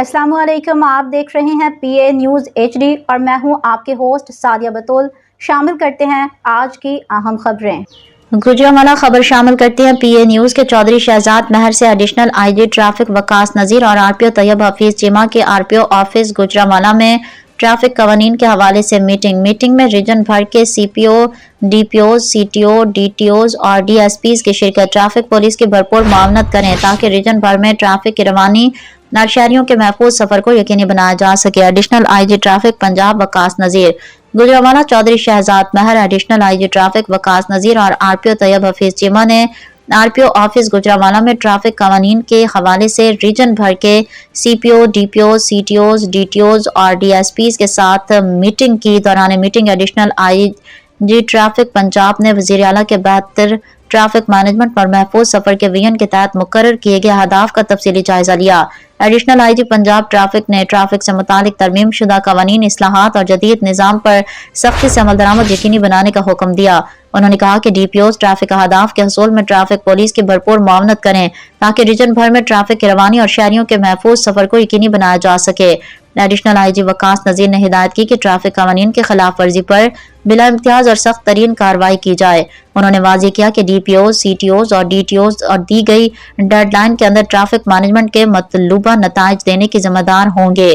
अस्सलाम वालेकुम। आप देख रहे हैं PA न्यूज़ HD और मैं हूं आपके होस्ट सादिया बतूल। शामिल करते हैं आज की अहम खबरें। गुजरांवाला खबर शामिल करते हैं PA न्यूज़ के चौधरी शहजाद महर से additional IG traffic Waqas Nazir और RPO तैयब हफीज चीमा के RPO ऑफिस गुजरांवाला में ट्रैफिक कवानीन के हवाले से मीटिंग में रीजन भर के CPO, DPOs, CTO, DTOs और DSPs की शिरकत। ट्रैफिक पुलिस की भरपूर मुआवनत करें ताकि रीजन भर में ट्रैफिक की रवानी शहरियों के महफूज सफर को यकीनी बनाया जा सके। Additional IG traffic Punjab Waqas Nazir Gujranwala Chaudhry Shahzad Mehar, additional IG traffic Waqas Nazir और RPO तैयब हफीज चीमा ने RPO ऑफिस गुजरांवाला में ट्रैफिक कवानीन के हवाले से रीजन भर के CPO, DPOs, CTOs, DTOs और DSPs के साथ मीटिंग की। दौरान meeting additional IG traffic Punjab ने वज़ीर आला के बेहतर ट्रैफिक मैनेजमेंट पर महफूज सफर के विजन के तहत मुकर्रर किए गए अहदाफ का तफसीली जायजा लिया। एडिशनल IG पंजाब ट्रैफिक ने ट्रैफिक से मुतालिक तरमीम शुदा कवानीन, इस्लाहात और जदीद निज़ाम पर सख्ती से अमल दरामद यकीनी बनाने का हुक्म दिया। उन्होंने कहा कि DPOs ट्रैफिक अहदाफ के हसूल में ट्रैफिक पुलिस की भरपूर मुआवनत करें ताकि रीजन भर में ट्रैफिक की रवानी और शहरियों के महफूज सफर को यकीनी बनाया जा सके। एडिशनल IG वकास नज़ीर ने हिदायत की कि ट्रैफिक कवानीन के खिलाफ वर्जी पर बिला इम्तियाज और सख्त तरीन कार्रवाई की जाए। उन्होंने वाज़ेह किया कि DPOs, CTOs और DTOs और दी गई डेडलाइन के अंदर ट्रैफिक मैनेजमेंट के मतलूबा नताइज देने की जिम्मेदार होंगे।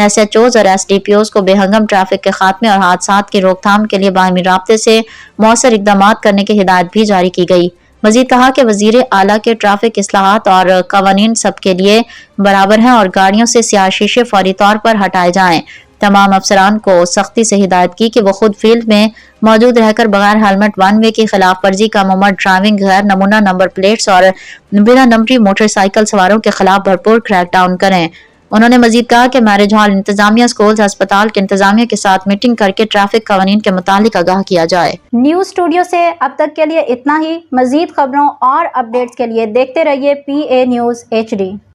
SHOs और SDPOs को बेहंगम ट्रैफिक के खात्मे और हादसात की रोकथाम के लिए बाहमी राब्ते से मौसर इकदामात करने की हिदायत भी जारी की गई। मजीद कहा कि वजीर आला के ट्रैफिक इस्लाहात और कवानीन सबके लिए बराबर हैं और गाड़ियों से स्याह शीशे फौरी तौर पर हटाए जाएं। तमाम अफसरान को सख्ती से हिदायत की कि वो खुद फील्ड में मौजूद रहकर बगैर हेलमेट वन वे की खिलाफ वर्जी का मुमर ड्राइविंग, गैर नमूना नंबर प्लेट्स और बिना नंबरी मोटरसाइकिल सवारों के खिलाफ भरपूर क्रैकडाउन करें। उन्होंने मजीद कहा कि मैरिज हॉल इंतजामिया, स्कूल, अस्पताल के इंतजामिया के साथ मीटिंग करके ट्रैफिक कवानीन के मुतालिक आगाह किया जाए। न्यूज़ स्टूडियो से अब तक के लिए इतना ही। मजीद खबरों और अपडेट्स के लिए देखते रहिए PA न्यूज़ HD।